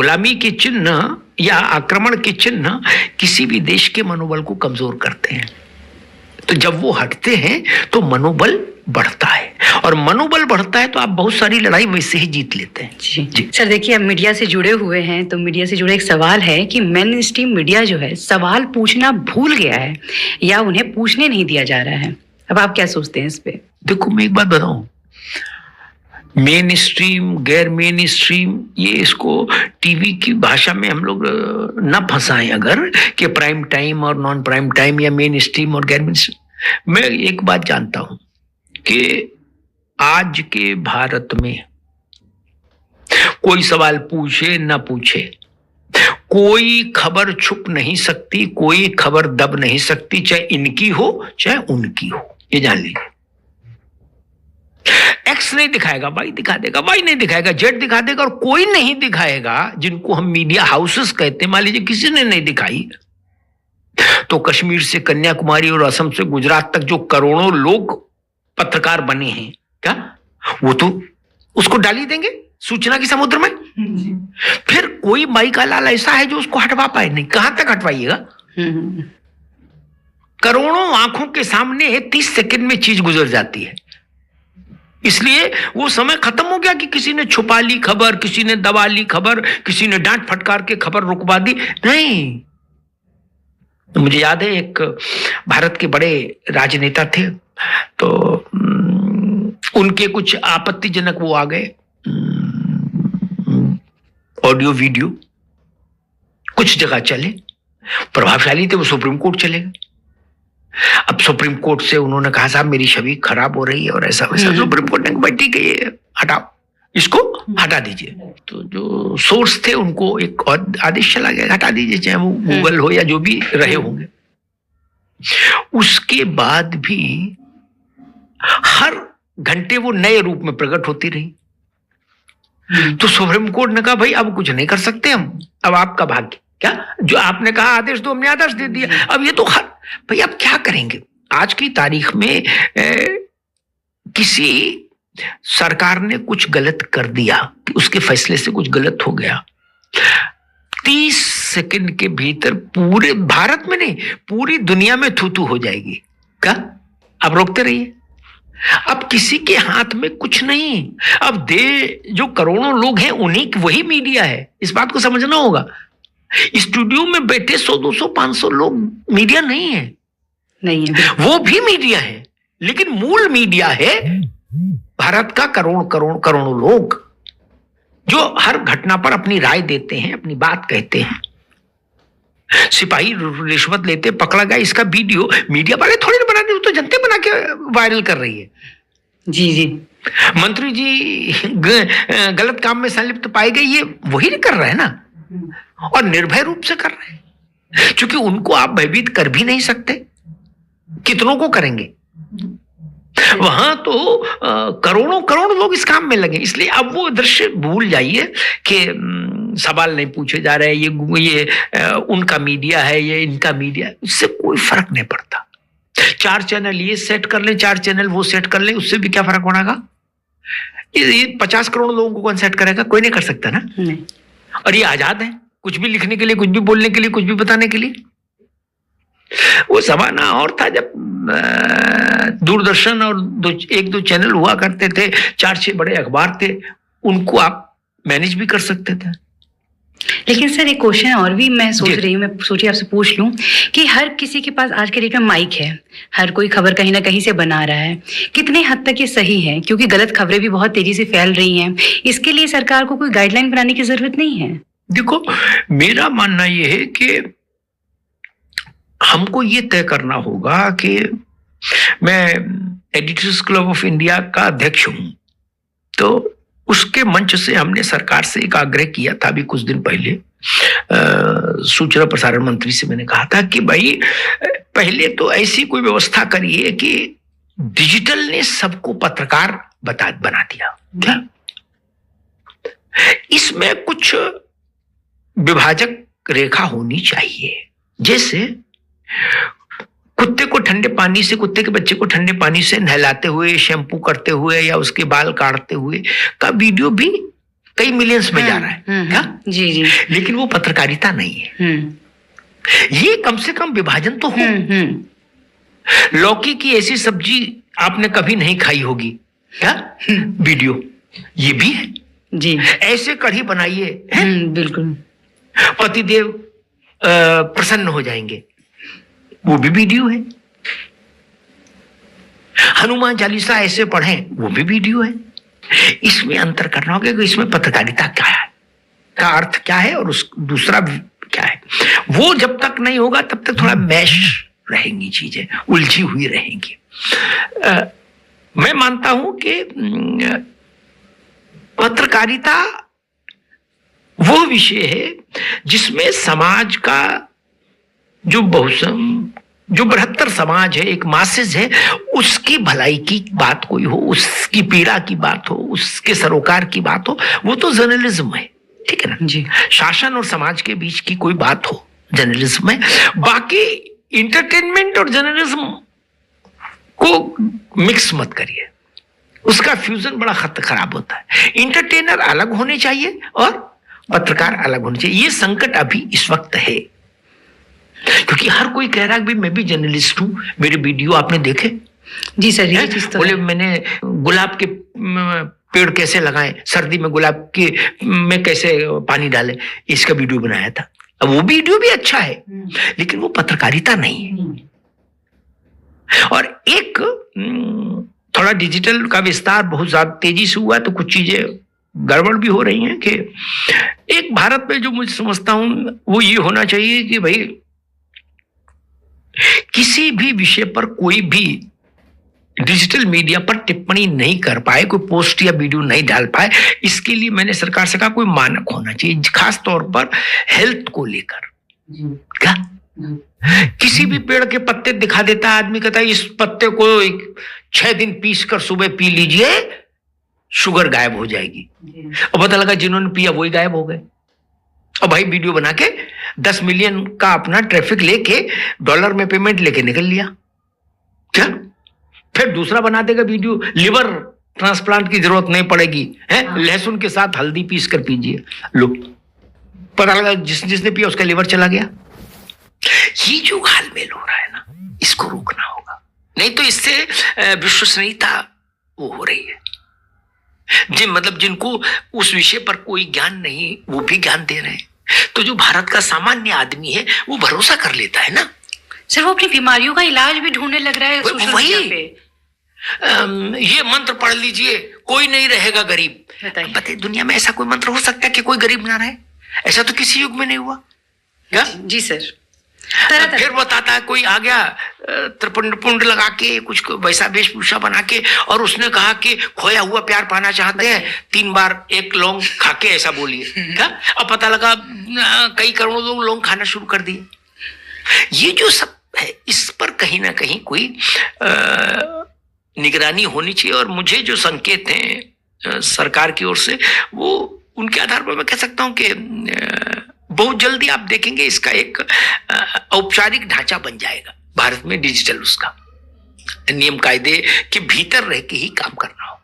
गुलामी के चिन्ह या आक्रमण के चिन्ह किसी भी देश के मनोबल को कमजोर करते हैं। तो जब वो हटते हैं तो मनोबल बढ़ता है, और मनोबल बढ़ता है तो आप बहुत सारी लड़ाई वैसे ही जीत लेते हैं। जी सर, देखिए आप मीडिया से जुड़े हुए हैं, तो मीडिया से जुड़े एक सवाल है कि मेन स्ट्रीम मीडिया जो है सवाल पूछना भूल गया है या उन्हें पूछने नहीं दिया जा रहा है। अब आप क्या सोचते हैं इस पे? देखो, मैं एक बात बताऊं, मेन स्ट्रीम, गैर मेन स्ट्रीम, ये इसको टीवी की भाषा में हम लोग न फंसाएं अगर कि प्राइम टाइम और नॉन प्राइम टाइम या मेन स्ट्रीम और गैर मेन स्ट्रीम। मैं एक बात जानता हूं कि आज के भारत में कोई सवाल पूछे न पूछे, कोई खबर छुप नहीं सकती, कोई खबर दब नहीं सकती, चाहे इनकी हो चाहे उनकी हो, ये जान लीजिए। एक्स नहीं दिखाएगा, वाई दिखा देगा, वाई नहीं दिखाएगा, जेड दिखा देगा, और कोई नहीं दिखाएगा जिनको हम मीडिया हाउसेस कहते हैं। मान लीजिए किसी ने नहीं दिखाई तो कश्मीर से कन्याकुमारी और असम से गुजरात तक जो करोड़ों लोग पत्रकार बने हैं, क्या वो तो उसको डाल ही देंगे सूचना के समुद्र में। फिर कोई माई का लाल ऐसा है जो उसको हटवा पाए नहीं, कहां तक हटवाइएगा? करोड़ों आंखों के सामने 30 सेकंड में चीज गुजर जाती है। इसलिए वो समय खत्म हो गया कि किसी ने छुपा ली खबर, किसी ने दबा ली खबर, किसी ने डांट फटकार के खबर रुकवा दी। नहीं, तो मुझे याद है एक भारत के बड़े राजनेता थे, तो उनके कुछ आपत्तिजनक वो आ गए ऑडियो वीडियो, कुछ जगह चले, प्रभावशाली थे, वो सुप्रीम कोर्ट चले गए। अब सुप्रीम कोर्ट से उन्होंने कहा साहब मेरी छवि खराब हो रही है और ऐसा वैसा। सुप्रीम कोर्ट ने कहा ठीक है, ये हटाओ, इसको हटा दीजिए। तो जो सोर्स थे उनको एक और आदेश चला गया, हटा दीजिए, चाहे वो गूगल हो या जो भी रहे होंगे। उसके बाद भी हर घंटे वो नए रूप में प्रकट होती रही। तो सुप्रीम कोर्ट ने कहा भाई अब कुछ नहीं कर सकते हम, अब आपका भाग्य, क्या जो आपने कहा आदेश दो, हमने आदेश दे दिया। अब ये तो भाई अब क्या करेंगे? आज की तारीख में किसी सरकार ने कुछ गलत कर दिया, उसके फैसले से कुछ गलत हो गया, 30 सेकंड के भीतर पूरे भारत में नहीं पूरी दुनिया में थू-थू हो जाएगी। क्या अब रोकते रहिए? अब किसी के हाथ में कुछ नहीं। अब जो करोड़ों लोग हैं उन्हीं वही मीडिया है, इस बात को समझना होगा। स्टूडियो में बैठे 100, 200, 500 लोग मीडिया नहीं है, वो भी मीडिया है, लेकिन मूल मीडिया है भारत का करोड़ों लोग जो हर घटना पर अपनी राय देते हैं, अपनी बात कहते हैं। सिपाही रिश्वत लेते पकड़ा गया, इसका वीडियो मीडिया वाले थोड़ी ना बना दे, तो जनता बना के वायरल कर रही है। जी मंत्री जी गलत काम में संलिप्त पाए गए, ये वही कर रहे हैं ना, और निर्भय रूप से कर रहे हैं, क्योंकि उनको आप भयभीत कर भी नहीं सकते। कितनों को करेंगे? वहां तो करोड़ों लोग इस काम में लगे। इसलिए अब वो दृश्य भूल जाइए कि सवाल नहीं पूछे जा रहे हैं, ये उनका मीडिया है, ये इनका मीडिया है, उससे कोई फर्क नहीं पड़ता। 4 चैनल ये सेट कर ले, 4 चैनल वो सेट कर ले, उससे भी क्या फर्क पड़ेगा? ये 50 करोड़ लोगों को कौन सेट करेगा? कोई नहीं कर सकता ना। और ये आजाद है कुछ भी लिखने के लिए, कुछ भी बोलने के लिए, कुछ भी बताने के लिए। वो जमाना और था जब दूरदर्शन और 1-2 चैनल हुआ करते थे, 4-6 बड़े अखबार थे, उनको आप मैनेज भी कर सकते थे। लेकिन सर एक क्वेश्चन और भी मैं सोच रही हूँ, मैं सोची आपसे पूछ लूं कि हर किसी के पास आज के डेट में माइक है, हर कोई खबर कहीं ना कहीं से बना रहा है, कितने हद तक ये सही है? क्योंकि गलत खबरें भी बहुत तेजी से फैल रही हैं, इसके लिए सरकार को कोई गाइडलाइन बनाने की जरूरत नहीं है? देखो, मेरा मानना यह है कि हमको ये तय करना होगा कि मैं एडिटर्स क्लब ऑफ इंडिया का अध्यक्ष हूं, तो उसके मंच से हमने सरकार से एक आग्रह किया था अभी कुछ दिन पहले। सूचना प्रसारण मंत्री से मैंने कहा था कि भाई पहले तो ऐसी कोई व्यवस्था करिए कि डिजिटल ने सबको पत्रकार बना दिया। क्या इसमें कुछ विभाजक रेखा होनी चाहिए? जैसे कुत्ते को ठंडे पानी से, कुत्ते के बच्चे को ठंडे पानी से नहलाते हुए, शैम्पू करते हुए या उसके बाल काटते हुए का वीडियो भी कई मिलियंस में जा रहा है क्या? जी जी। लेकिन वो पत्रकारिता नहीं है। ये कम से कम विभाजन तो हो। लौकी की ऐसी सब्जी आपने कभी नहीं खाई होगी क्या? वीडियो ये भी है जी। ऐसे कढ़ी बनाइए, बिल्कुल, पतिदेव प्रसन्न हो जाएंगे, वो भी वीडियो है। हनुमान चालीसा ऐसे पढ़ें, वो भी वीडियो है। इसमें अंतर करना होगा कि इसमें पत्रकारिता क्या है, का अर्थ क्या है और उस दूसरा क्या है। वो जब तक नहीं होगा तब तक थोड़ा मैश रहेंगी चीजें, उलझी हुई रहेंगी। मैं मानता हूं कि पत्रकारिता वो विषय है जिसमें समाज का जो बृहत्तर समाज है, एक मासेज है, उसकी भलाई की बात कोई हो, उसकी पीड़ा की बात हो, उसके सरोकार की बात हो, वो तो जर्नलिज्म है। ठीक है ना जी। शासन और समाज के बीच की कोई बात हो, जर्नलिज्म है। बाकी इंटरटेनमेंट और जर्नलिज्म को मिक्स मत करिए, उसका फ्यूजन बड़ा खराब होता है। इंटरटेनर अलग होने चाहिए और पत्रकार अलग होने चाहिए। ये संकट अभी इस वक्त है, क्योंकि हर कोई कह रहा है कि मैं भी जर्नलिस्ट हूं, मेरे वीडियो आपने देखे? जी सर, ये चीज तो बोले मैंने गुलाब के पेड़ कैसे लगाएं, सर्दी में गुलाब के में कैसे पानी डालें, इसका वीडियो बनाया था। अब वो वीडियो भी अच्छा है, लेकिन वो पत्रकारिता नहीं है। और एक थोड़ा डिजिटल का विस्तार बहुत ज्यादा तेजी से हुआ, तो कुछ चीजें गड़बड़ भी हो रही हैं। कि एक भारत में जो मुझे समझता हूं वो ये होना चाहिए कि भाई किसी भी विषय पर कोई भी डिजिटल मीडिया पर टिप्पणी नहीं कर पाए, कोई पोस्ट या वीडियो नहीं डाल पाए, इसके लिए मैंने सरकार से कहा कोई मानक होना चाहिए, खास तौर पर हेल्थ को लेकर। क्या किसी भी पेड़ के पत्ते दिखा देता है, आदमी कहता है इस पत्ते को 6 दिन पीस कर सुबह पी लीजिए, शुगर गायब हो जाएगी। और पता लगा जिन्होंने पिया वही गायब हो गए। और भाई वीडियो बना के 10 मिलियन का अपना ट्रैफिक लेके डॉलर में पेमेंट लेके निकल लिया। क्या फिर दूसरा बना देगा वीडियो, लिवर ट्रांसप्लांट की जरूरत नहीं पड़ेगी, है लहसुन के साथ हल्दी पीस कर पीजिए। लो, पता लगा जिसने पिया उसका लिवर चला गया। ये जो घालमेल हो रहा है ना, इसको रोकना होगा, नहीं तो इससे विश्वसनीयता वो हो रही है। जिनको उस विषय पर कोई ज्ञान नहीं, वो भी ज्ञान दे रहे हैं। तो जो भारत का सामान्य आदमी है वो भरोसा कर लेता है ना। सर वो अपनी बीमारियों का इलाज भी ढूंढने लग रहा है सोशल मीडिया पे। ये मंत्र पढ़ लीजिए, कोई नहीं रहेगा गरीब। बताइए दुनिया में ऐसा कोई मंत्र हो सकता है कि कोई गरीब ना रहे? ऐसा तो किसी युग में नहीं हुआ। क्या? जी सर। फिर बताता है कोई आ गया त्रिपुंड लगा के, कुछ वैसा वेशभूषा बना के, और उसने कहा कि खोया हुआ प्यार पाना चाहते हैं, 3 बार एक लौंग खा के ऐसा बोलिए। क्या? अब पता लगा कई करोड़ों लोग लौंग खाना शुरू कर दिए। ये जो सब है, इस पर कहीं ना कहीं कोई निगरानी होनी चाहिए। और मुझे जो संकेत हैं सरकार की ओर से, वो उनके आधार पर मैं कह सकता हूं कि बहुत जल्दी आप देखेंगे इसका एक औपचारिक ढांचा बन जाएगा भारत में। डिजिटल उसका नियम कायदे के भीतर रह के ही काम करना होगा।